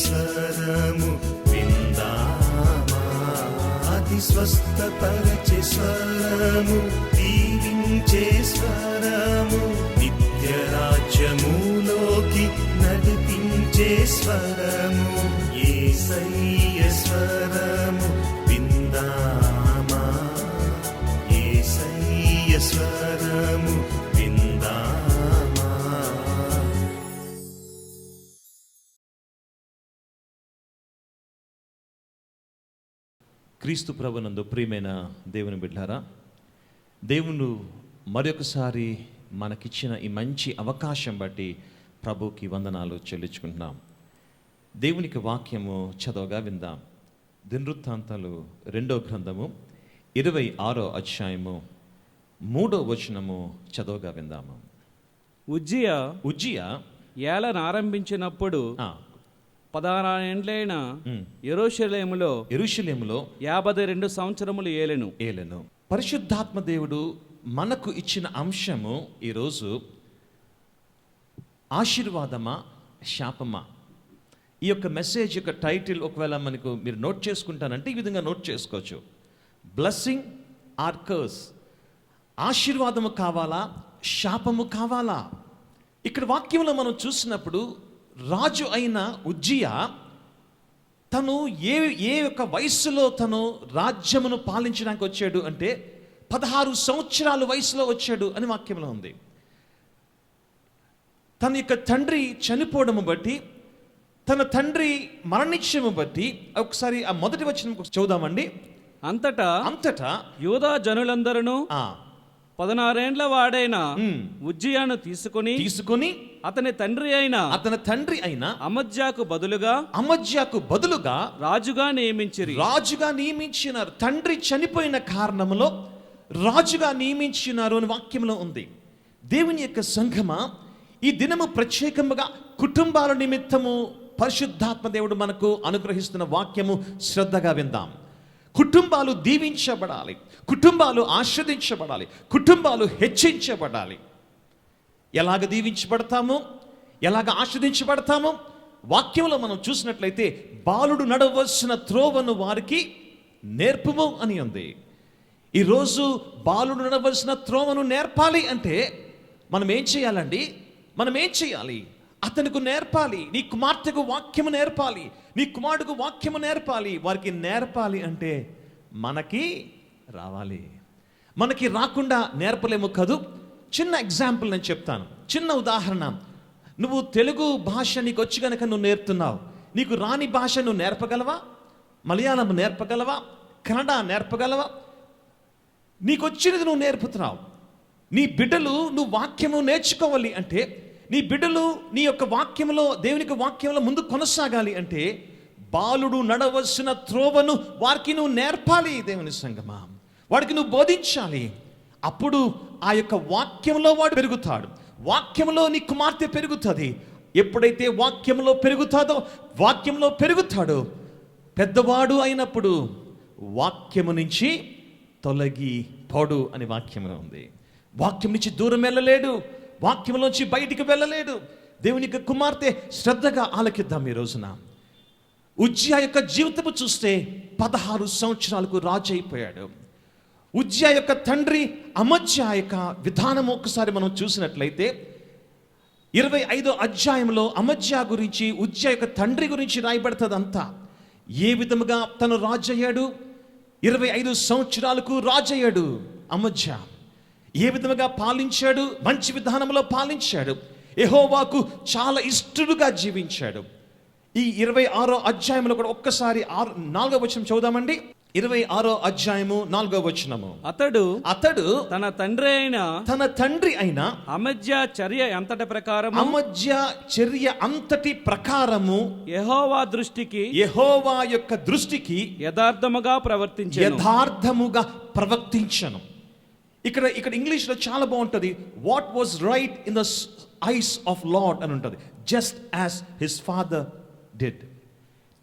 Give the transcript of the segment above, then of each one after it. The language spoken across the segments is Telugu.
స్వరము విందామా, అతి స్వస్థపరచే స్వరము, దీవించే స్వరము, నిత్య రాజ్యములోకి నడిపించే స్వరము, యేసయ్య స్వరము విందామా, యేసయ్య స్వరము విందామా. క్రీస్తు ప్రభునందు ప్రియమైన దేవుని బిడ్డలారా, దేవుడు మరొకసారి మనకిచ్చిన ఈ మంచి అవకాశం బట్టి ప్రభుకి వందనాలు చెల్లించుకుంటున్నాం. దేవునికి వాక్యము చదవగా విందాం. దినవృత్తాంతాలు 2వ గ్రంథము 26వ అధ్యాయము 3వ వచనము చదవగా విందాము. ఉజ్జియా ఏలన ఆరంభించినప్పుడు 16 ఏండ్లైన యెరూషలేములో 52 సంవత్సరములు ఏలెను. పరిశుద్ధాత్మ దేవుడు మనకు ఇచ్చిన అంశము ఈరోజు ఆశీర్వాదమా శాపమా. ఈ యొక్క మెసేజ్ యొక్క టైటిల్ ఒకవేళ మీరు నోట్ చేసుకుంటానంటే ఈ విధంగా నోట్ చేసుకోవచ్చు. Blessing are curse. ఆశీర్వాదము కావాలా, శాపము కావాలా? ఇక్కడ వాక్యంలో మనం చూసినప్పుడు రాజు అయిన ఉజ్జియా తను ఏ యొక్క వయస్సులో తను రాజ్యమును పాలించడానికి వచ్చాడు అంటే 16 సంవత్సరాల వయసులో వచ్చాడు అని వాక్యంలో ఉంది. తన యొక్క తండ్రి చనిపోవడము బట్టి, తన తండ్రి మరణించడము బట్టి, ఒకసారి ఆ మొదటి వచనం చదువుదామండి. అంతటా యూదా జనులందరూ 16 ఏండ్ల వాడైన ఉజ్జియాను తీసుకొని అతని తండ్రి అయిన అమజ్యాకు బదులుగా రాజుగా నియమించినారు. తండ్రి చనిపోయిన కారణంలో రాజుగా నియమించినారు అని వాక్యంలో ఉంది. దేవుని యొక్క సంఘమా, ఈ దినము ప్రత్యేకముగా కుటుంబాల నిమిత్తము పరిశుద్ధాత్మ దేవుడు మనకు అనుగ్రహిస్తున్న వాక్యము శ్రద్ధగా విందాం. కుటుంబాలు దీవించబడాలి, కుటుంబాలు ఆస్వాదించబడాలి, కుటుంబాలు హెచ్చించబడాలి. ఎలాగ దీవించబడతామో, ఎలాగ ఆస్వాదించబడతామో వాక్యంలో మనం చూసినట్లయితే బాలుడు నడవలసిన త్రోవను వారికి నేర్పుము అని ఉంది. ఈరోజు బాలుడు నడవలసిన త్రోవను నేర్పాలి అంటే మనం ఏం చేయాలండి? మనం ఏం చేయాలి? అతనికి నేర్పాలి. నీ కుమార్తెకు వాక్యము నేర్పాలి, నీ కుమారుడుకు వాక్యము నేర్పాలి. వారికి నేర్పాలి అంటే మనకి రావాలి. మనకి రాకుండా నేర్పలేము కదూ. చిన్న ఎగ్జాంపుల్ నేను చెప్తాను, చిన్న ఉదాహరణ. నువ్వు తెలుగు భాష నీకు వచ్చి కనుక నువ్వు నేర్పుతున్నావు, నీకు రాని భాష నువ్వు నేర్పగలవా? మలయాళం నేర్పగలవా? కన్నడ నేర్పగలవా? నీకు వచ్చినది నువ్వు నేర్పుతున్నావు. నీ బిడ్డలు నువ్వు వాక్యము నేర్చుకోవాలి అంటే, నీ బిడ్డలు నీ యొక్క వాక్యంలో, దేవునికి వాక్యంలో ముందు కొనసాగాలి అంటే బాలుడు నడవలసిన త్రోవను వారికి నువ్వు నేర్పాలి. దేవుని సంగమా, వాడికి నువ్వు బోధించాలి. అప్పుడు ఆ యొక్క వాక్యంలో వాడు పెరుగుతాడు. వాక్యంలో నీ కుమార్తె పెరుగుతుంది. ఎప్పుడైతే వాక్యంలో పెరుగుతాడో పెద్దవాడు అయినప్పుడు వాక్యము నుంచి తొలగి పోడు అని వాక్యంలో ఉంది. వాక్యం నుంచి దూరం వెళ్ళలేడు, వాక్యంలోంచి బయటికి వెళ్ళలేడు. దేవుని యొక్క కుమార్తె శ్రద్ధగా ఆలకిద్దాం. ఈ రోజున ఉజ్జియా యొక్క జీవితము చూస్తే 16 సంవత్సరాలకు రాజు అయిపోయాడు. ఉజ్జియా యొక్క తండ్రి అమజ్యా యొక్క విధానం ఒకసారి మనం చూసినట్లయితే 25వ అధ్యాయంలో అమజ్యా గురించి, ఉజ్జియా యొక్క తండ్రి గురించి రాయబడుతుంది. అంతా ఏ విధముగా తను రాజు అయ్యాడు. 25 సంవత్సరాలకు రాజు అయ్యాడు అమజ్యా. ఏ విధముగా పాలించాడు? మంచి విధానంలో పాలించాడు. యెహోవాకు చాలా ఇష్టడుగా జీవించాడు. ఈ 26వ అధ్యాయంలో కూడా ఒక్కసారి 4వ వచనం చదువుదామండి. 26వ అధ్యాయము 4వ వచనము. అతడు తన తండ్రి అయిన అమజ్యా చర్య అంతటి ప్రకారము యెహోవా యొక్క దృష్టికి యథార్థముగా ప్రవర్తించను. ఇక్కడ ఇంగ్లీష్లో చాలా బాగుంటుంది. What was right in the eyes of lord అని ఉంటుంది. Just as his father did.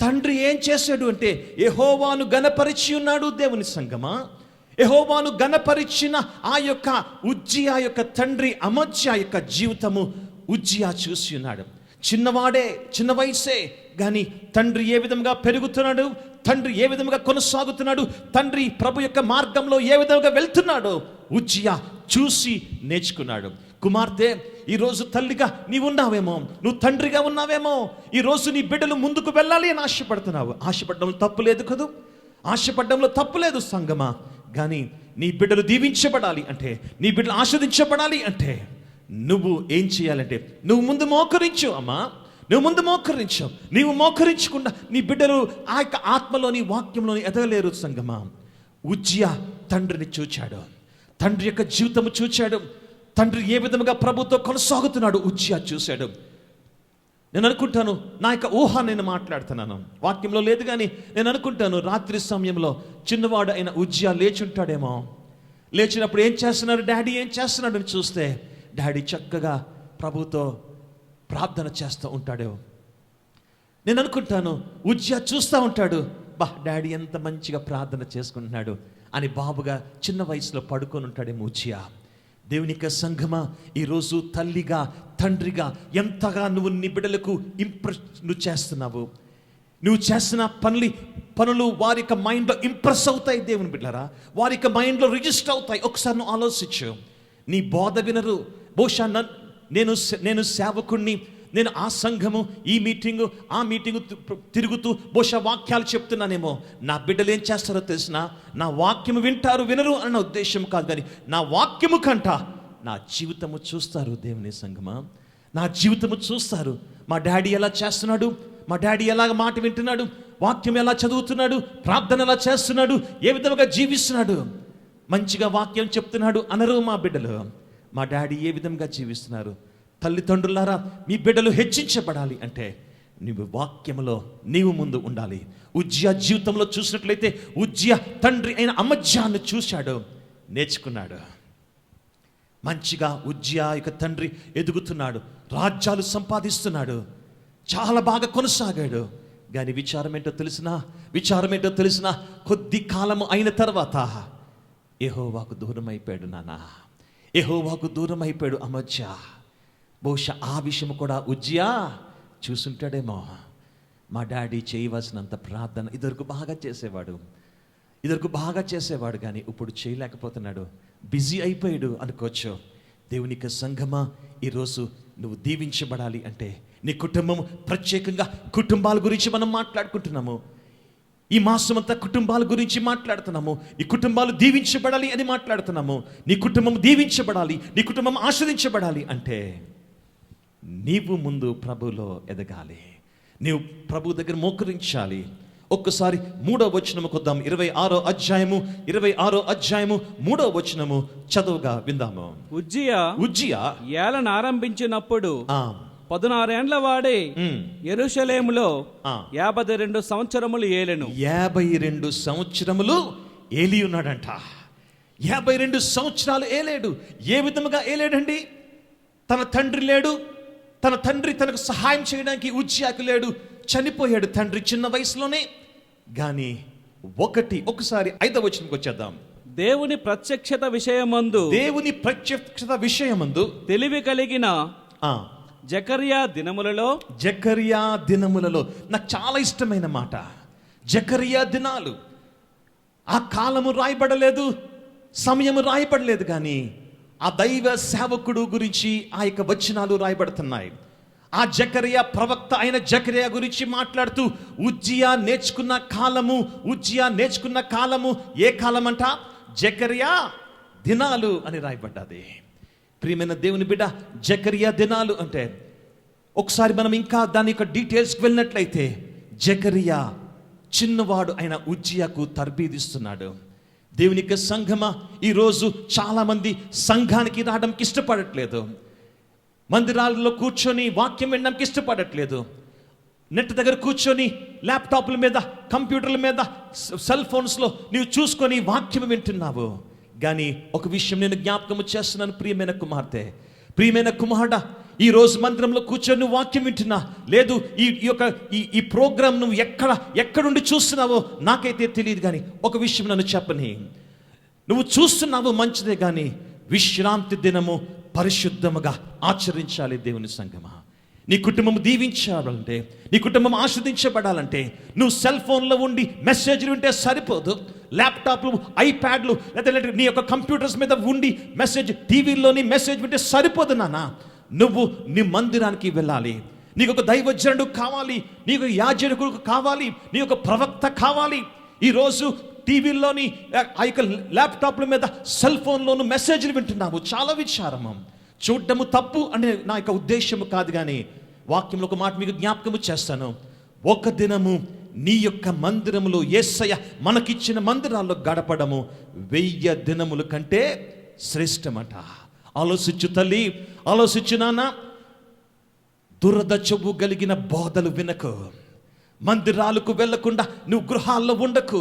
తండ్రి ఏం చేశాడు అంటే యెహోవాను గణపరిచి ఉన్నాడు. దేవుని సంగమా, యెహోవాను గణపరిచిన ఆ యొక్క ఉజ్జియా యొక్క తండ్రి అమజ్యా యొక్క జీవితము ఉజ్జియా చూసి ఉన్నాడు. చిన్నవాడే, చిన్న వయసే, కానీ తండ్రి ఏ విధంగా పెరుగుతున్నాడు, తండ్రి ఏ విధంగా కొనసాగుతున్నాడు, తండ్రి ప్రభు యొక్క మార్గంలో ఏ విధంగా వెళ్తున్నాడో ఉజ్జియా చూసి నేర్చుకున్నాడు. కుమార్తె, ఈరోజు తల్లిగా నీవు ఉన్నావేమో, నువ్వు తండ్రిగా ఉన్నావేమో, ఈరోజు నీ బిడ్డలు ముందుకు వెళ్ళాలి అని ఆశపడుతున్నావు. ఆశపడడంలో తప్పు లేదు కదూ, ఆశపడడంలో తప్పు లేదు సంగమా. కానీ నీ బిడ్డలు దీవించబడాలి అంటే, నీ బిడ్డలు ఆస్వాదించబడాలి అంటే నువ్వు ఏం చేయాలంటే, నువ్వు ముందు మోకరించు అమ్మా, నువ్వు ముందు మోకరించు. నీవు మోకరించకుండా నీ బిడ్డలు ఆ యొక్క ఆత్మలోని వాక్యంలోని ఎదగలేరు సంగమా. ఉజ్జియా తండ్రిని చూచాడు, తండ్రి యొక్క జీవితము చూచాడు, తండ్రి ఏ విధముగా ప్రభుతో కొనసాగుతున్నాడు ఉజ్జియా చూశాడు. నేను అనుకుంటాను, నా యొక్క ఊహ నేను మాట్లాడుతున్నాను, వాక్యంలో లేదు, కానీ నేను అనుకుంటాను రాత్రి సమయంలో చిన్నవాడు అయిన ఉజ్జియా లేచుంటాడేమో. లేచినప్పుడు ఏం చేస్తున్నాడు డాడీ, ఏం చేస్తున్నాడు అని చూస్తే డాడీ చక్కగా ప్రభుతో ప్రార్థన చేస్తూ ఉంటాడు. నేను అనుకుంటాను ఉజ్జియా చూస్తూ ఉంటాడు, బా డాడీ ఎంత మంచిగా ప్రార్థన చేసుకుంటున్నాడు అని బాబుగా చిన్న వయసులో పడుకొని ఉంటాడేమో ఉజ్జియా. దేవుని యొక్క సంఘమా, ఈరోజు తల్లిగా తండ్రిగా ఎంతగా నువ్వు నీ బిడ్డలకు నువ్వు చేస్తున్నావు. నువ్వు చేస్తున్న పనులు వారి యొక్క మైండ్లో ఇంప్రెస్ అవుతాయి. దేవుని బిడ్డలారా, వారి యొక్క మైండ్లో రిజిస్టర్ అవుతాయి. ఒకసారి నువ్వు ఆలోచించు. నీ బోధ వినరు. బహుశా నేను సేవకుణ్ణి, నేను ఆ సంఘము, ఈ మీటింగు, ఆ మీటింగు తిరుగుతూ బహుశా వాక్యాలు చెప్తున్నానేమో. నా బిడ్డలు ఏం చేస్తారో తెలిసిన, నా వాక్యము వింటారు వినరు అన్న ఉద్దేశం కాదు, కానీ నా వాక్యము కంట నా జీవితము చూస్తారు. దేవుని సంఘమా, నా జీవితము చూస్తారు. మా డాడీ ఎలా చేస్తున్నాడు, మా డాడీ ఎలాగ మాట వింటున్నాడు, వాక్యం ఎలా చదువుతున్నాడు, ప్రార్థన ఎలా చేస్తున్నాడు, ఏ విధంగా జీవిస్తున్నాడు, మంచిగా వాక్యం చెప్తున్నాడు అనరు మా బిడ్డలు. మా డాడీ ఏ విధంగా జీవిస్తున్నారు. తల్లిదండ్రులారా, మీ బిడ్డలు హెచ్చించబడాలి అంటే నీవు వాక్యములో నీవు ముందు ఉండాలి. ఉజ్జియా జీవితంలో చూసినట్లయితే ఉజ్జియా తండ్రి అయిన అమజ్యాన్ని చూశాడు, నేర్చుకున్నాడు. మంచిగా ఉజ్జియా యొక్క తండ్రి ఎదుగుతున్నాడు, రాజ్యాలు సంపాదిస్తున్నాడు, చాలా బాగా కొనసాగాడు. కానీ విచారం ఏంటో తెలిసిన కొద్ది కాలము అయిన తర్వాత యెహోవాకు దూరం అయిపోయాడు. యెహోవాకు దూరం అయిపోయాడు అమజ్యా. బహుశా ఆ విషయం కూడా ఉజ్జియా చూసుంటాడేమో. మా డాడీ చేయవలసినంత ప్రార్థన ఇదివరకు బాగా చేసేవాడు, కానీ ఇప్పుడు చేయలేకపోతున్నాడు, బిజీ అయిపోయాడు అనుకోవచ్చు. దేవునికి సంఘమా, ఈరోజు నువ్వు దీవించబడాలి అంటే నీ కుటుంబం, ప్రత్యేకంగా కుటుంబాల గురించి మనం మాట్లాడుకుంటున్నాము. ఈ మాసం అంతా కుటుంబాల గురించి మాట్లాడుతున్నాము. ఈ కుటుంబాలు దీవించబడాలి అని మాట్లాడుతున్నాము. నీ కుటుంబం దీవించబడాలి, నీ కుటుంబం ఆస్వాదించబడాలి అంటే నీవు ముందు ప్రభులో ఎదగాలి, నీవు ప్రభు దగ్గర మోకరించాలి. ఒక్కసారి 3వ వచనముకు వద్దాం. 26వ అధ్యాయము 3వ వచనము చదువుగా విందాము. ఉజ్జియా ఏలన ఆరంభించినప్పుడు 16 ఏండ్ల వాడే యెరూషలేములో 52 సంవత్సరములు ఏలెను. 52 సంవత్సరములు ఏలి ఉన్నాడంట. 52 సంవత్సరాలు ఏలేడు. ఏ విధముగా ఏలేడండి? తన తండ్రి లేడు, తన తండ్రి తనకు సహాయం చేయడానికి ఉజ్జియాకు లేడు, చనిపోయాడు తండ్రి చిన్న వయసులోనే. కానీ ఒకసారి 5వ వచనంకి వచ్చేద్దాం. దేవుని ప్రత్యక్షత విషయమందు తెలివి కలిగిన జకర్యా దినములలో నాకు చాలా ఇష్టమైన మాట. జకర్యా దినాలు, ఆ కాలము రాయబడలేదు, సమయము రాయబడలేదు, కానీ ఆ దైవ సేవకుడు గురించి ఆ యొక్క వచనాలు రాయబడుతున్నాయి. ఆ జకర్యా ప్రవక్త అయిన జకర్యా గురించి మాట్లాడుతూ ఉజ్జియా నేర్చుకున్న కాలము ఏ కాలం అంట? జకర్యా దినాలు అని రాయబడ్డది. ప్రియమైన దేవుని బిడ్డ, జకర్యా దినాలు అంటే ఒకసారి మనం ఇంకా దాని యొక్క డీటెయిల్స్కి వెళ్ళినట్లయితే జకర్యా చిన్నవాడు అయిన ఉజ్జియాకు తర్బీదిస్తున్నాడు. దేవుని యొక్క సంఘమా, ఈరోజు చాలామంది సంఘానికి రావడానికి ఇష్టపడట్లేదు, మందిరాలలో కూర్చొని వాక్యం వినడానికి ఇష్టపడట్లేదు, నెట్ దగ్గర కూర్చొని ల్యాప్టాప్ల మీద, కంప్యూటర్ల మీద, సెల్ ఫోన్స్లో నీవు చూసుకొని వాక్యం వింటున్నావు. కానీ ఒక విషయం నేను జ్ఞాపకం చేస్తున్నాను, ప్రియమైన కుమార్తె, ప్రియమైన కుమారుడా, ఈరోజు మందిరంలో కూర్చొని నువ్వు వాక్యం వింటున్నా లేదు, ఈ ప్రోగ్రామ్ నువ్వు ఎక్కడుండి చూస్తున్నావో నాకైతే తెలియదు, కానీ ఒక విషయం నన్ను చెప్పని, నువ్వు చూస్తున్నావు మంచిదే, కానీ విశ్రాంతి దినము పరిశుద్ధముగా ఆచరించాలి. దేవుని సంఘమా, నీ కుటుంబం దీవించాలంటే, నీ కుటుంబం ఆస్వాదించబడాలంటే నువ్వు సెల్ ఫోన్లో ఉండి మెసేజ్లు వింటే సరిపోదు. ల్యాప్టాప్లు, ఐప్యాడ్లు లేదా నీ యొక్క కంప్యూటర్స్ మీద ఉండి మెసేజ్, టీవీలోని మెసేజ్ వింటే సరిపోదు నాన్న. నువ్వు నీ మందిరానికి వెళ్ళాలి. నీకు ఒక దైవజనుడు కావాలి, నీకు యాజకుడు కావాలి, నీ యొక్క ప్రవక్త కావాలి. ఈరోజు టీవీల్లోని ఆ యొక్క ల్యాప్టాప్ల మీద సెల్ ఫోన్లోను మెసేజ్లు వింటున్నావు. చాలా విచారము. చూడటము తప్పు అనే నా యొక్క ఉద్దేశము కాదు, కానీ వాక్యంలో ఒక మాట మీకు జ్ఞాపకము చేస్తాను. ఒక దినము నీ యొక్క మందిరములో, యేసయ్య మనకిచ్చిన మందిరాల్లో గడపడము 1000 దినముల కంటే శ్రేష్టమట. ఆలోచించు తల్లి, ఆలోచించు నాన్న. దురద చెవు కలిగిన బోధలు వినకు. మందిరాలకు వెళ్లకుండా నువ్వు గృహాల్లో ఉండకు.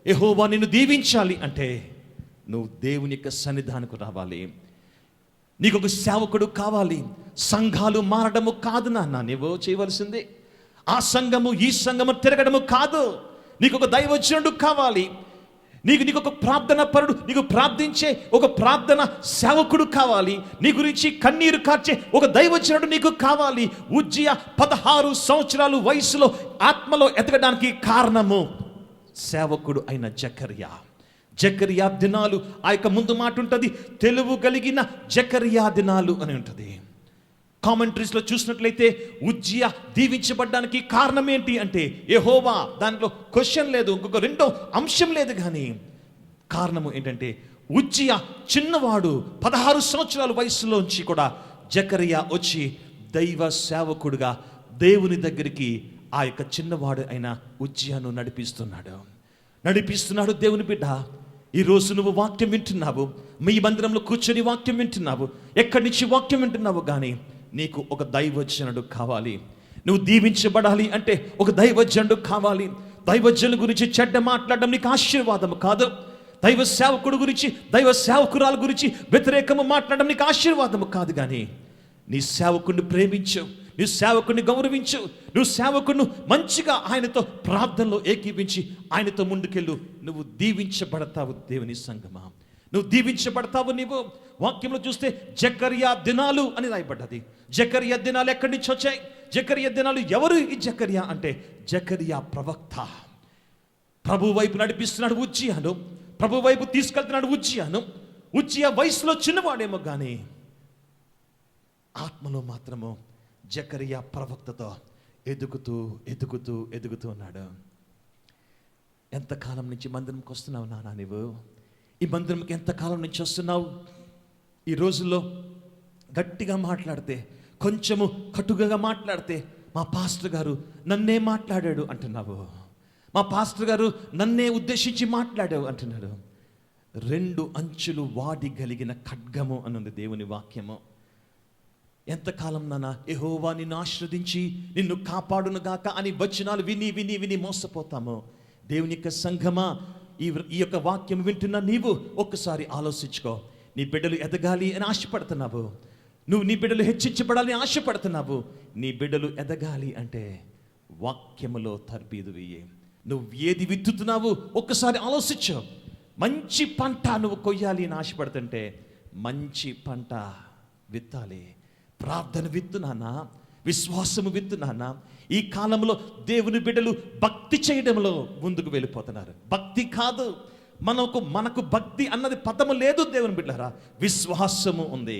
యెహోవా నిన్ను దీవించాలి అంటే నువ్వు దేవుని యొక్క సన్నిధానకు రావాలి. నీకు ఒక సేవకుడు కావాలి. సంఘాలు మారడము కాదు నాన్న నువ్వు చేయవలసింది. ఆ సంఘము ఈ సంఘము తిరగడము కాదు. నీకు ఒక దైవజనుడు కావాలి. నీకు ఒక ప్రార్థన పరుడు, నీకు ప్రార్థించే ఒక ప్రార్థన సేవకుడు కావాలి. నీ గురించి కన్నీరు కార్చే ఒక దైవజనుడు నీకు కావాలి. ఉజ్జియా 16 సంవత్సరాలు వయసులో ఆత్మలో ఎదగడానికి కారణము సేవకుడు అయిన జకర్యా దినాలు. ఆ యొక్క ముందు మాట ఉంటుంది, తెలుగు కలిగిన జకర్యా దినాలు అని ఉంటుంది. కామెంటరీస్లో చూసినట్లయితే ఉజ్జియా దీవించబడ్డానికి కారణం ఏంటి అంటే యెహోవా. దాంట్లో క్వశ్చన్ లేదు, ఇంకొక రెండో అంశం లేదు, కానీ కారణము ఏంటంటే ఉజ్జియా చిన్నవాడు, 16 సంవత్సరాల వయసులోంచి కూడా జకర్యా వచ్చి దైవ సేవకుడుగా దేవుని దగ్గరికి ఆ యొక్క చిన్నవాడు అయిన ఉజ్జియాను నడిపిస్తున్నాడు. దేవుని బిడ్డ, ఈరోజు నువ్వు వాక్యం వింటున్నావు, మీ మందిరంలో కూర్చొని వాక్యం వింటున్నావు, ఎక్కడి నుంచి వాక్యం వింటున్నావు, కానీ నీకు ఒక దైవజనుడు కావాలి. నువ్వు దీవించబడాలి అంటే ఒక దైవజనుడు కావాలి. దైవజనుల గురించి చెడ్డ మాట్లాడడం నీకు ఆశీర్వాదం కాదు. దైవ సేవకుడు గురించి, దైవ సేవకురాల గురించి వ్యతిరేకము మాట్లాడడం నీకు ఆశీర్వాదం కాదు, కానీ నీ సేవకుడిని ప్రేమించు, నీ సేవకుడిని గౌరవించు, నువ్వు సేవకుడిని మంచిగా ఆయనతో ప్రార్థనలో ఏకీవించి ఆయనతో ముందుకెళ్ళు. నువ్వు దీవించబడతావు. దేవుని సంగమా, నువ్వు దీవించబడతావు. నీవు వాక్యంలో చూస్తే జకర్యా దినాలు అని రాయబడ్డది. జకర్యా దినాలు ఎక్కడి నుంచి వచ్చాయి? జకర్యా దినాలు ఎవరు? ఈ జకర్యా అంటే జకర్యా ప్రవక్త. ప్రభు వైపు నడిపిస్తున్నాడు ఉజ్జియాను, ప్రభు వైపు తీసుకెళ్తున్నాడు ఉజ్జియాను. ఉజ్జియా వయసులో చిన్నవాడేమో, కానీ ఆత్మలో మాత్రము జకర్యా ప్రవక్తతో ఎదుగుతూ ఉన్నాడు. ఎంతకాలం నుంచి మందిరంకి వస్తున్నావు నాన్న నీవు? ఈ మందిరంకి ఎంతకాలం నుంచి వస్తున్నావు? ఈ రోజుల్లో గట్టిగా మాట్లాడితే, కొంచెము కటుగా మాట్లాడితే, మా పాస్టర్ గారు నన్నే మాట్లాడాడు అంటున్నావు, మా పాస్టర్ గారు నన్నే ఉద్దేశించి మాట్లాడావు అంటున్నాడు. 2 అంచులు వాడి కలిగిన ఖడ్గము అనుంది దేవుని వాక్యము. ఎంతకాలం నాన్న యెహోవా నిన్ను ఆశీర్వదించి నిన్ను కాపాడునుగాక అని వచనాలు విని మోసపోతాము. దేవుని యొక్క సంఘమా, ఈ యొక్క వాక్యం వింటున్న నీవు ఒక్కసారి ఆలోచించుకో. నీ బిడ్డలు ఎదగాలి అని ఆశపడుతున్నావు, నువ్వు నీ బిడ్డలు హెచ్చించబడాలని ఆశపడుతున్నావు. నీ బిడ్డలు ఎదగాలి అంటే వాక్యములో తర్బీదు వేయి. నువ్వు ఏది విత్తుతున్నావు ఒక్కసారి ఆలోచించు. మంచి పంట నువ్వు కొయ్యాలి అని ఆశపడుతుంటే మంచి పంట విత్తాలి. ప్రార్థన విత్తు నాన్న, విశ్వాసము విత్తు నాన్న. ఈ కాలంలో దేవుని బిడ్డలు భక్తి చేయడంలో ముందుకు వెళ్ళిపోతున్నారు. భక్తి కాదు, మనకు భక్తి అన్నది పదము లేదు దేవుని బిడ్డలారా. విశ్వాసము ఉంది.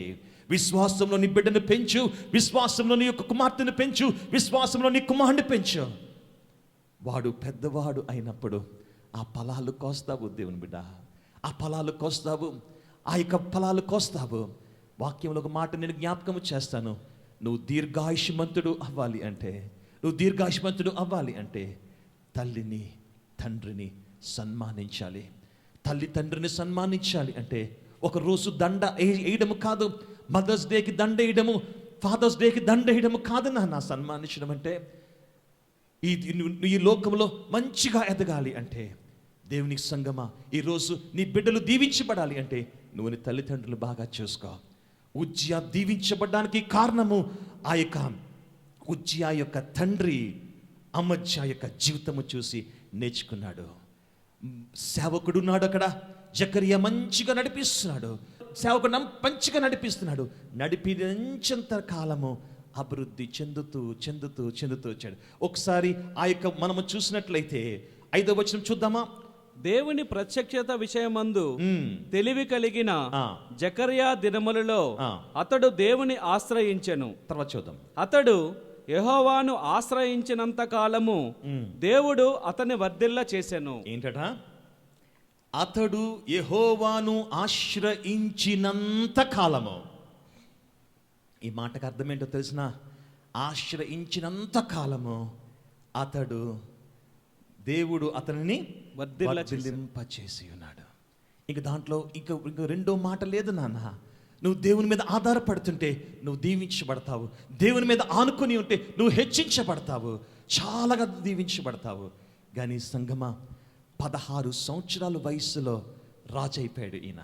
విశ్వాసంలో నీ బిడ్డను పెంచు, విశ్వాసంలో నీ యొక్క కుమార్తెను పెంచు, విశ్వాసంలో నీ కుమారుని పెంచు. వాడు పెద్దవాడు అయినప్పుడు ఆ ఫలాలు కోస్తావు దేవుని బిడ్డ, ఆ ఫలాలు కోస్తావు, ఆ యొక్క ఫలాలు కోస్తావు. వాక్యంలో ఒక మాట నేను జ్ఞాపకము చేస్తాను. నువ్వు దీర్ఘాయుష్మంతుడు అవ్వాలి అంటే తల్లిని తండ్రిని సన్మానించాలి. తల్లి తండ్రిని సన్మానించాలి అంటే ఒకరోజు దండ వేయడము కాదు, మదర్స్ డేకి దండ వేయడము, ఫాదర్స్ డేకి దండ వేయడము కాదు నాన్న. సన్మానించడం అంటే ఈ లోకంలో మంచిగా ఎదగాలి అంటే దేవునికి సంగమా, ఈరోజు నీ బిడ్డలు దీవించబడాలి అంటే నువ్వు నీ తల్లిదండ్రులు బాగా చూసుకో. ఉజ్జియా దీవించబడడానికి కారణము ఆ యొక్క ఉజ్జియా యొక్క తండ్రి అమజ్యా యొక్క జీవితము చూసి నేర్చుకున్నాడు. సేవకుడు ఉన్నాడు అక్కడ, జకర్యా మంచిగా నడిపిస్తున్నాడు, సేవకుడు మంచిగా నడిపిస్తున్నాడు. నడిపించేంత కాలము అభివృద్ధి చెందుతూ చెందుతూ చెందుతూ వచ్చాడు. ఒకసారి ఆ యొక్క మనము చూసినట్లయితే 5వ వచనం చూద్దామా? దేవుని ప్రత్యక్షత విషయమందు తెలివి కలిగిన జకర్యా దినములలో అతడు దేవుని ఆశ్రయించెను. తర్వాత చూద్దాం. అతడు యెహోవాను ఆశ్రయించినంత కాలము దేవుడు అతని వర్ధిల్ల చేసెను. ఏంటట? అతడు యెహోవాను ఆశ్రయించినంత కాలము. ఈ మాటకు అర్థం ఏంటో తెలిసిన? ఆశ్రయించినంత కాలము అతడు దేవుడు అతనిని వర్ధిల్లింపచేసి ఉన్నాడు. ఇంక దాంట్లో ఇంక రెండో మాట లేదు నాన్న. నువ్వు దేవుని మీద ఆధారపడుతుంటే నువ్వు దీవించబడతావు. దేవుని మీద ఆనుకొని ఉంటే నువ్వు హెచ్చించబడతావు, చాలాగా దీవించబడతావు. కానీ సంగమా, 16 సంవత్సరాల వయసులో రాజు అయిపోయాడు ఈయన.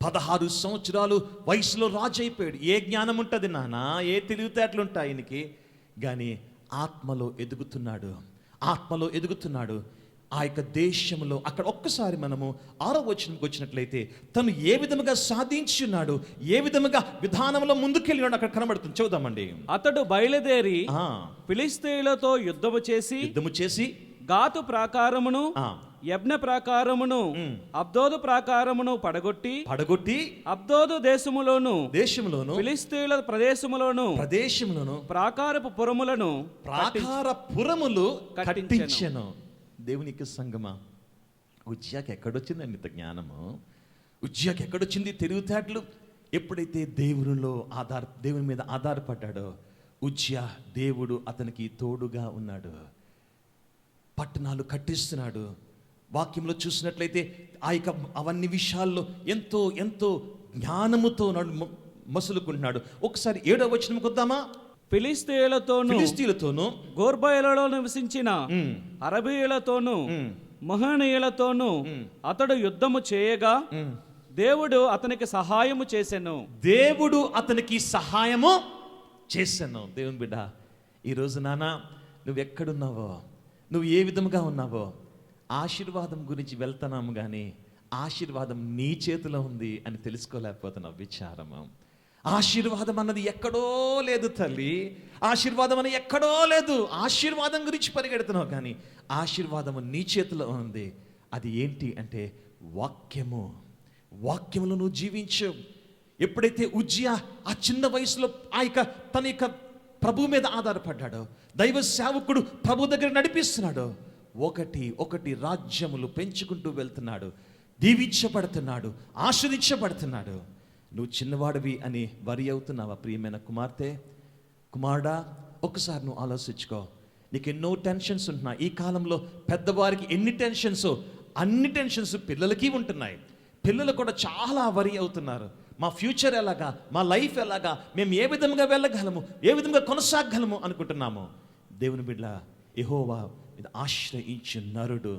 16 సంవత్సరాలు వయసులో రాజు అయిపోయాడు. ఏ జ్ఞానం ఉంటుంది నాన్న, ఏ తెలివితేటలు ఉంటాయి ఆయనకి? కానీ ఆత్మలో ఎదుగుతున్నాడు, ఆత్మలో ఎదుగుతున్నాడు. ఆ యొక్క దేశంలో అక్కడ ఒక్కసారి మనము 6వ వచనంకి వచ్చినట్లయితే తను ఏ విధముగా సాధించున్నాడు, ఏ విధముగా విధానంలో ముందుకెళ్ళినాడు అక్కడ కనబడుతుంది. చూద్దామండి. అతడు బయలుదేరి ఫిలిష్తీయులతో యుద్ధము చేసి గాతు ప్రాకారమును యబ్న ప్రాకారమును అబ్దోదు ప్రాకారమును పడగొట్టి అబ్దోదు దేశములోను ఫిలిష్తీయుల ప్రదేశములోను ప్రాకారపు పురములు కట్టించెను. దేవునికి సంగమా, ఉజ్జియాకి ఎక్కడొచ్చిందండి ఇంత జ్ఞానము? ఉజ్జియాకి ఎక్కడొచ్చింది తెలివితేటలు? ఎప్పుడైతే దేవుని మీద ఆధారపడ్డాడో ఉజ్జియా, దేవుడు అతనికి తోడుగా ఉన్నాడు. పట్టణాలు కట్టిస్తున్నాడు. వాక్యంలో చూసినట్లయితే ఆ యొక్క అవన్నీ విషయాల్లో ఎంతో ఎంతో జ్ఞానముతో మసులుకుంటున్నాడు. ఒకసారి 7వ వచనంకి వద్దామా? ఫిలిష్తీయులతోను గోర్బయలలో నివసించిన అరబీయులతోను మహనీయులతోను అతడు యుద్ధము చేయగా దేవుడు అతనికి సహాయము చేసెను. దేవుని బిడ్డ, ఈరోజు నాన్న నువ్వు ఎక్కడున్నావో, నువ్వు ఏ విధముగా ఉన్నావో, ఆశీర్వాదం గురించి వెళ్తున్నాము కానీ ఆశీర్వాదం నీ చేతిలో ఉంది అని తెలుసుకోలేకపోతున్నావు. విచారము. ఆశీర్వాదం అన్నది ఎక్కడో లేదు తల్లి, ఆశీర్వాదం అన్నది ఎక్కడో లేదు. ఆశీర్వాదం గురించి పరిగెడుతున్నావు కానీ ఆశీర్వాదము నీ చేతిలో ఉంది. అది ఏంటి అంటే వాక్యము. వాక్యములో నువ్వు జీవించు. ఎప్పుడైతే ఉజ్జియా ఆ చిన్న వయసులో తన యొక్క ప్రభు మీద ఆధారపడ్డాడో, దైవ సేవకుడు ప్రభు దగ్గర నడిపిస్తున్నాడో, ఒకటి రాజ్యములు పెంచుకుంటూ వెళ్తున్నాడు, దీవించబడుతున్నాడు, ఆశ్రదించబడుతున్నాడు. నువ్వు చిన్నవాడివి అని వరి అవుతున్నావా ప్రియమైన కుమార్తె, కుమారుడా? ఒకసారి నువ్వు ఆలోచించుకో. నీకు ఎన్నో టెన్షన్స్ ఉంటున్నాయి ఈ కాలంలో. పెద్దవారికి ఎన్ని టెన్షన్స్, అన్ని టెన్షన్స్ పిల్లలకి ఉంటున్నాయి. పిల్లలు కూడా చాలా వరి అవుతున్నారు. మా ఫ్యూచర్ ఎలాగా, మా లైఫ్ ఎలాగా, మేము ఏ విధంగా వెళ్ళగలము, ఏ విధంగా కొనసాగలము అనుకుంటున్నాము. దేవుని బిడ్డ, యెహోవా మీద ఆశ్రయించు నరుడు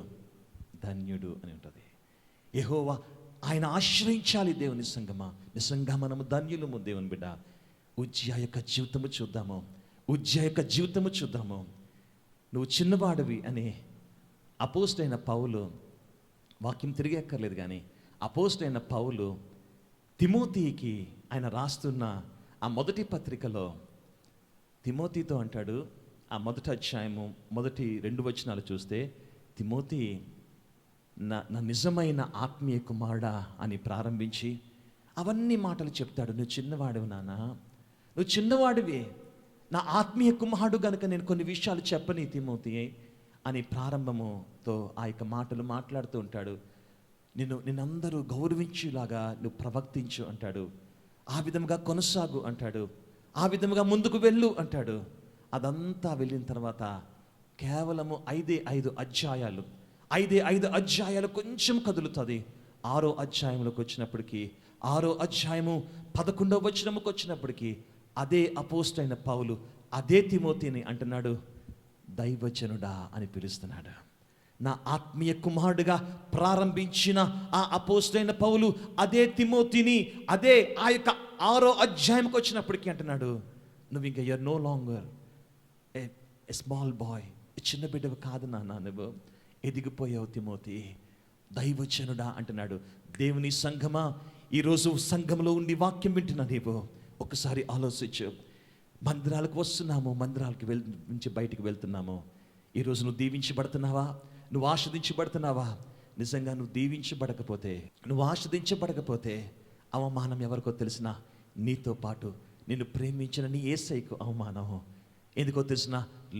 ధన్యుడు అని ఉంటుంది. యెహోవా, ఆయన ఆశ్రయించాలి. దేవుని సంగమా, నిజంగా మనము ధన్యులము. దేవుని బిడ్డ, ఉజ్జియా యొక్క జీవితము చూద్దాము. నువ్వు చిన్నవాడివి అని అపోస్తలైన పౌలు, వాక్యం తిరిగి ఎక్కర్లేదు కానీ అపోస్తలైన పౌలు తిమోతికి ఆయన రాస్తున్న ఆ మొదటి పత్రికలో తిమోతితో అంటాడు. ఆ మొదటి అధ్యాయము మొదటి 2 వచనాలు చూస్తే, తిమోతి నా నిజమైన ఆత్మీయ కుమారుడా అని ప్రారంభించి అవన్నీ మాటలు చెప్తాడు. నువ్వు చిన్నవాడివి నాన్న, నువ్వు చిన్నవాడివి, నా ఆత్మీయ కుమారుడు గనుక నేను కొన్ని విషయాలు చెప్పని తిమోతి అని ప్రారంభముతో ఆ యొక్క మాటలు మాట్లాడుతూ ఉంటాడు. నిన్నందరూ గౌరవించేలాగా నువ్వు ప్రవర్తించు అంటాడు. ఆ విధముగా కొనసాగు అంటాడు. ఆ విధముగా ముందుకు వెళ్ళు అంటాడు. అదంతా వెళ్ళిన తర్వాత కేవలము 5 అధ్యాయాలు కొంచెం కదులుతుంది. 6వ అధ్యాయంలోకి వచ్చినప్పటికీ, 6వ అధ్యాయము 11వ వచనముకి వచ్చినప్పటికీ అదే అపోస్తలైన పౌలు అదే తిమోతిని అంటున్నాడు, దైవజనుడా అని పిలుస్తున్నాడు. నా ఆత్మీయ కుమారుడుగా ప్రారంభించిన ఆ అపోస్తలైన పౌలు అదే తిమోతిని అదే ఆ యొక్క 6వ అధ్యాయంకి వచ్చినప్పటికీ అంటున్నాడు, నువ్వు ఇంకా you are no longer a small boy, చిన్న బిడ్డవు కాదు నాన్న, నువ్వు ఎదిగిపోయావు తిమోతి, దైవజనుడా అంటున్నాడు. దేవుని సంఘమా, ఈరోజు సంఘంలో ఉండి వాక్యం వింటున్నా నీవు ఒకసారి ఆలోచించు. మందిరాలకు వస్తున్నాము, మందిరాలకు నుంచి బయటికి వెళ్తున్నాము. ఈరోజు నువ్వు దీవించబడుతున్నావా? నువ్వు ఆస్వాదించబడుతున్నావా? నిజంగా నువ్వు దీవించబడకపోతే, నువ్వు ఆస్వాదించబడకపోతే అవమానం ఎవరికో తెలిసిన నీతో పాటు నిన్ను ప్రేమించిన నీ యేసయ్యకు అవమానం. ఎందుకో తెలిసిన,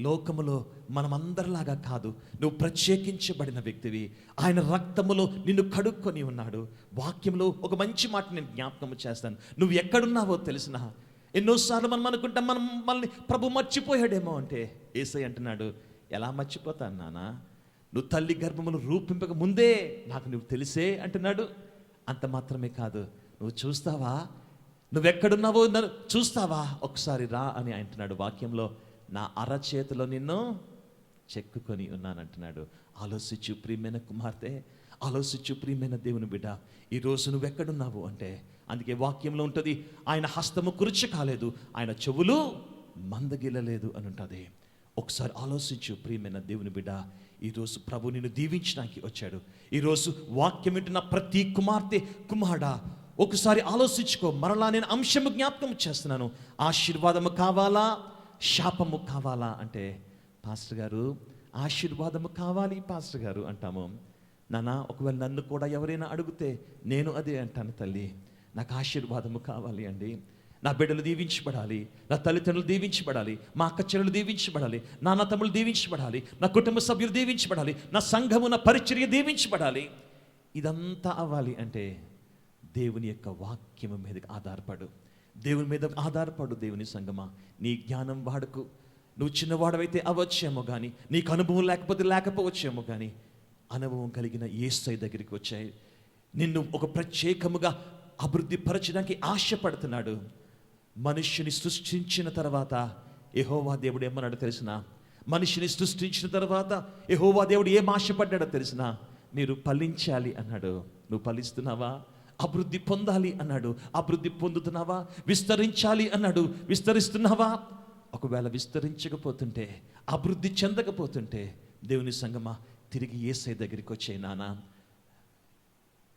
లోకములో మనమందరిలాగా కాదు, నువ్వు ప్రత్యేకించబడిన వ్యక్తివి. ఆయన రక్తములో నిన్ను కడుక్కొని ఉన్నాడు. వాక్యంలో ఒక మంచి మాట నేను జ్ఞాపకం చేస్తాను. నువ్వు ఎక్కడున్నావో తెలిసిన, ఎన్నోసార్లు మనం అనుకుంటాం మనల్ని ప్రభు మర్చిపోయాడేమో అంటే, యేసయ్య అంటున్నాడు, ఎలా మర్చిపోతాను నానా, నువ్వు తల్లి గర్భములు రూపింపక ముందే నాకు నువ్వు తెలిసే అంటున్నాడు. అంత మాత్రమే కాదు, నువ్వు చూస్తావా, నువ్వెక్కడున్నావో నన్ను చూస్తావా, ఒకసారి రా అని అంటున్నాడు వాక్యంలో. నా అరచేతిలో నిన్ను చెక్కుకొని ఉన్నానంటున్నాడు. ఆలోచించు ప్రియమైన కుమార్తె, ఆలోచించు ప్రియమైన దేవుని బిడ్డ, ఈరోజు నువ్వెక్కడున్నావు అంటే, అందుకే వాక్యంలో ఉంటుంది, ఆయన హస్తము కురుచు కాలేదు, ఆయన చెవులు మందగిల్లలేదు అని ఉంటుంది. ఒకసారి ఆలోచించు ప్రియమైన దేవుని బిడ్డ, ఈరోజు ప్రభు నిన్ను దీవించడానికి వచ్చాడు. ఈరోజు వాక్యం వింటున్న ప్రతి కుమార్తె కుమారుడా, ఒకసారి ఆలోచించుకో. మరలా నేను అంశము జ్ఞాపకం చేస్తున్నాను. ఆశీర్వాదము కావాలా, శాపము కావాలా అంటే, పాస్టర్ గారు ఆశీర్వాదము కావాలి పాస్టర్ గారు అంటాము. నాన్న, ఒకవేళ నన్ను కూడా ఎవరైనా అడిగితే నేను అదే అంటాను, తల్లి నాకు ఆశీర్వాదము కావాలి అండి. నా బిడ్డలు దీవించబడాలి, నా తల్లిదండ్రులు దీవించబడాలి, మా అక్క చెల్లెలు దీవించబడాలి, నాన్న తమ్ముళ్ళు దీవించబడాలి, నా కుటుంబ సభ్యులు దీవించబడాలి, నా సంఘము నా పరిచర్య దీవించబడాలి. ఇదంతా అవ్వాలి అంటే దేవుని యొక్క వాక్యము మీదకి ఆధారపడు, దేవుని మీద ఆధారపడు. దేవుని సంగమా, నీ జ్ఞానం వాడుకు. నువ్వు చిన్నవాడవైతే అవ్వచ్చేమో కానీ, నీకు అనుభవం లేకపోవచ్చేమో కానీ, అనుభవం కలిగిన యేసయ్య దగ్గరికి వచ్చాయి. నిన్ను ఒక ప్రత్యేకముగా అభివృద్ధి పరచడానికి ఆశపడుతున్నాడు. మనుష్యుని సృష్టించిన తర్వాత యెహోవా దేవుడు ఏమన్నాడో తెలిసిన, మనిషిని సృష్టించిన తర్వాత యెహోవా దేవుడు ఏం ఆశపడ్డాడో తెలిసిన, మీరు ఫలించాలి అన్నాడు. నువ్వు ఫలిస్తున్నావా? అభివృద్ధి పొందాలి అన్నాడు. అభివృద్ధి పొందుతున్నావా? విస్తరించాలి అన్నాడు. విస్తరిస్తున్నావా? ఒకవేళ విస్తరించకపోతుంటే, అభివృద్ధి చెందకపోతుంటే, దేవుని సంగమా, తిరిగి యేసయ్య దగ్గరికి వచ్చే నానా.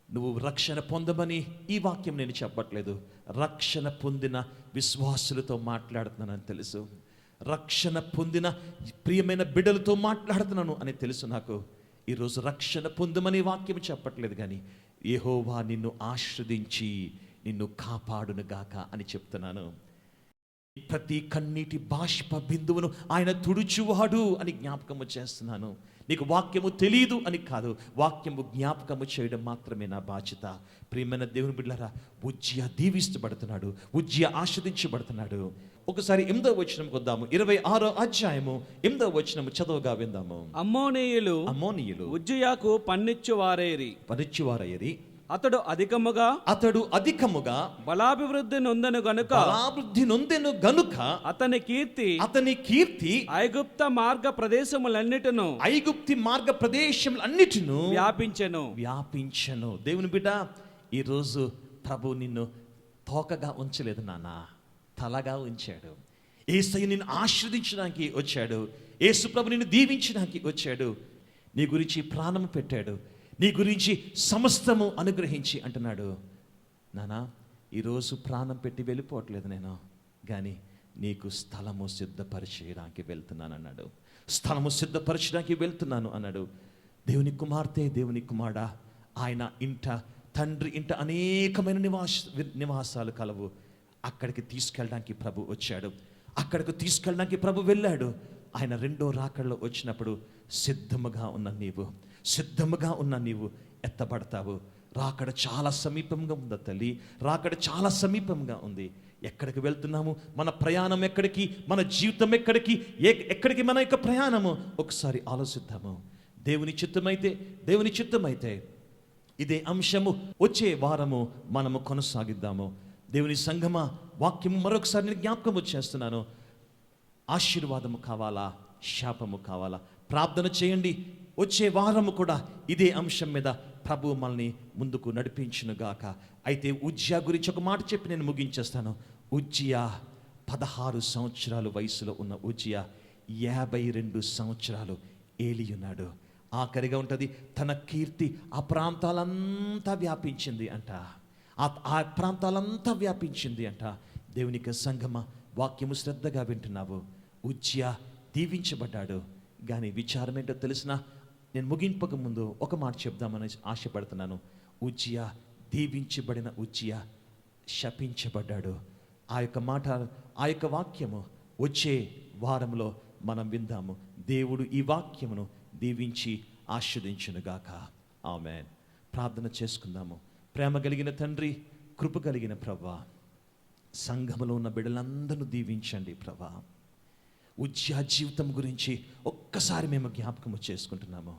నువ్వు రక్షణ పొందమని ఈ వాక్యం నేను చెప్పట్లేదు, రక్షణ పొందిన విశ్వాసులతో మాట్లాడుతున్నానని తెలుసు, రక్షణ పొందిన ప్రియమైన బిడ్డలతో మాట్లాడుతున్నాను అని తెలుసు నాకు. ఈరోజు రక్షణ పొందమని వాక్యం చెప్పట్లేదు, కానీ యెహోవా నిన్ను ఆశీర్వదించి నిన్ను కాపాడునుగాక అని చెప్తున్నాను. ప్రతి కన్నీటి బాష్ప బిందువును ఆయన తుడుచువాడు అని జ్ఞాపకము చేస్తున్నాను. నీకు వాక్యము తెలియదు అని కాదు, వాక్యము జ్ఞాపకము చేయడం మాత్రమే నా బాధ్యత. ప్రియమైన దేవుని బిడ్డలారా, ఉజ్జియా దీవిస్తబడుతున్నాడు, ఉజ్జియా ఆస్వాదించబడుతున్నాడు. ఒకసారి 8వ వచనంకి వద్దాము. 26వ అధ్యాయము 8వ వచనము చదువుగా విందాము. అమ్మోనీయులు ఉజ్జియాకు పన్నిచ్చువారైరి. అతడు అధికముగా బలాభివృద్ధి నొందెను గనుక అతని కీర్తి ఐగుప్తి మార్గ ప్రదేశములన్నిటిను వ్యాపించెను. దేవుని బిడ్డ, ఈరోజు ప్రభు నిన్ను తోకగా ఉంచలేదు నాన్న, తలగా ఉంచాడు. యేసయ్య నిన్ను ఆశీర్వదించడానికి వచ్చాడు. యేసు ప్రభు నిన్ను దీవించడానికి వచ్చాడు. నీ గురించి ప్రాణం పెట్టాడు, నీ గురించి సమస్తము అనుగ్రహించి అంటున్నాడు. నానా, ఈరోజు ప్రాణం పెట్టి వెళ్ళిపోవట్లేదు నేను, కానీ నీకు స్థలము సిద్ధపరచడానికి వెళ్తున్నాను అన్నాడు. స్థలము సిద్ధపరచడానికి వెళ్తున్నాను అన్నాడు. దేవుని కుమార్తె, దేవుని కుమారుడా, ఆయన ఇంట, తండ్రి ఇంట అనేకమైన నివాసాలు కలవు. అక్కడికి తీసుకెళ్ళడానికి ప్రభు వచ్చాడు, అక్కడికి తీసుకెళ్ళడానికి ప్రభు వెళ్ళాడు. ఆయన రెండో రాకడలో వచ్చినప్పుడు సిద్ధముగా ఉన్న నీవు ఎత్తబడతావు. రాకడ చాలా సమీపంగా ఉందా తల్లి? రాకడ చాలా సమీపంగా ఉంది. ఎక్కడికి వెళ్తున్నాము? మన ప్రయాణం ఎక్కడికి? మన జీవితం ఎక్కడికి? ఎక్కడికి మన యొక్క ప్రయాణము? ఒకసారి ఆలోచిద్దాము. దేవుని చిత్తమైతే ఇదే అంశము వచ్చే వారము మనము కొనసాగిద్దాము. దేవుని సంఘమా, వాక్యము మరొకసారి నేను జ్ఞాపకము చేస్తున్నాను. ఆశీర్వాదము కావాలా, శాపము కావాలా? ప్రార్థన చేయండి. వచ్చే వారము కూడా ఇదే అంశం మీద ప్రభు మనల్ని ముందుకు నడిపించునుగాక. అయితే ఉజ్జియా గురించి ఒక మాట చెప్పి నేను ముగించేస్తాను. ఉజ్జియా 16 సంవత్సరాలు వయసులో ఉన్న ఉజ్జియా 52 సంవత్సరాలు ఏలియున్నాడు. ఆఖరిగా ఉంటుంది, తన కీర్తి ఆ ప్రాంతాలంతా వ్యాపించింది అంట. ఆ ప్రాంతాలంతా వ్యాపించింది అంట. దేవునికి సంగమ, వాక్యము శ్రద్ధగా వింటున్నావు. ఉజ్జియా దీవించబడ్డాడు. కానీ విచారం ఏంటో తెలిసిన, నేను ముగింపక ముందు ఒక మాట చెప్దామని ఆశపడుతున్నాను. ఉజ్జియా దీవించబడిన ఉజ్జియా శపించబడ్డాడు. ఆ యొక్క మాట, ఆ యొక్క వాక్యము వచ్చే వారంలో మనం విందాము. దేవుడు ఈ వాక్యమును దీవించి ఆశీర్వదించునుగాక. ఆమేన్. ప్రార్థన చేసుకుందాము. ప్రేమ కలిగిన తండ్రి, కృప కలిగిన ప్రభువా, సంఘములో ఉన్న బిడ్డలందరూ దీవించండి ప్రభువా. ఉజ్జియా జీవితం గురించి ఒక్కసారి మేము జ్ఞాపకము చేసుకుంటున్నాము.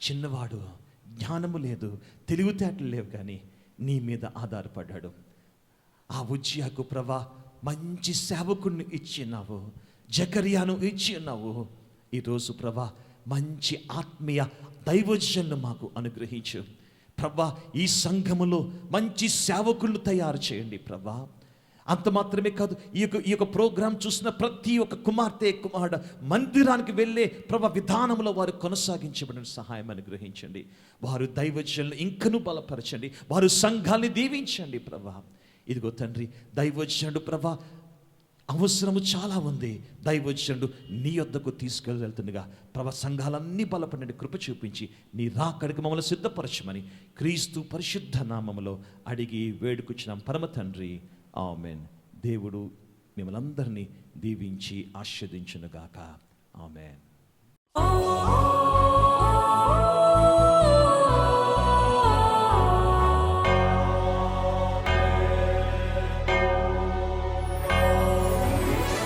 చిన్నవాడు, జ్ఞానము లేదు, తెలివితేటలు లేవు, కానీ నీ మీద ఆధారపడ్డాడు. ఆ ఉజ్జియాకు ప్రభా మంచి సేవకుడిని ఇచ్చి ఉన్నావు, జకర్యాను ఇచ్చి ఉన్నావు. ఈరోజు ప్రభా మంచి ఆత్మీయ దైవజనులు మాకు అనుగ్రహించు ప్రభా. ఈ సంఘములో మంచి సేవకులను తయారు చేయండి ప్రభా. అంత మాత్రమే కాదు, ఈ యొక్క ప్రోగ్రాం చూసిన ప్రతి ఒక్క కుమార్తె కుమారుడు మందిరానికి వెళ్ళే ప్రభా విధానంలో వారు కొనసాగించబడిన సహాయం అనుగ్రహించండి. వారు దైవజనులు ఇంకనూ బలపరచండి, వారు సంఘాన్ని దీవించండి ప్రభా. ఇదిగో తండ్రి, దైవజనుడు ప్రభా అవసరము చాలా ఉంది. దైవజనుడు నీ యొద్దకు తీసుకెళ్తుండగా ప్రభా సంఘాలన్నీ బలపడిన కృప చూపించి నీ రాకడికి మమ్మల్ని సిద్ధపరచమని క్రీస్తు పరిశుద్ధ నామములో అడిగి వేడుకొచ్చినాం పరమ తండ్రి. ఆమెన్. దేవుడు మిమ్మల్ని అందరినీ దీవించి ఆశీర్వదించునుగాక. ఆమెన్.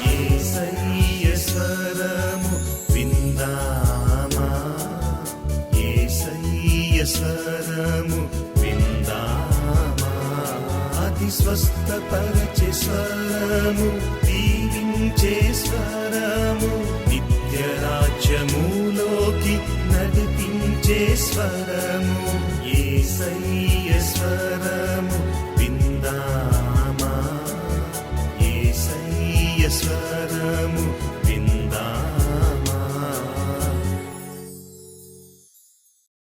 యేసయ్య స్వరము విందామా, యేసయ్య స్వరము విందామా. అతి స్వస్థపరచే స్వరము, దీవించే స్వరము, నిత్య రాజ్యములోకి నడిపించే స్వరము. యేసయ్య స్వరము విందామా, యేసయ్య స్వరము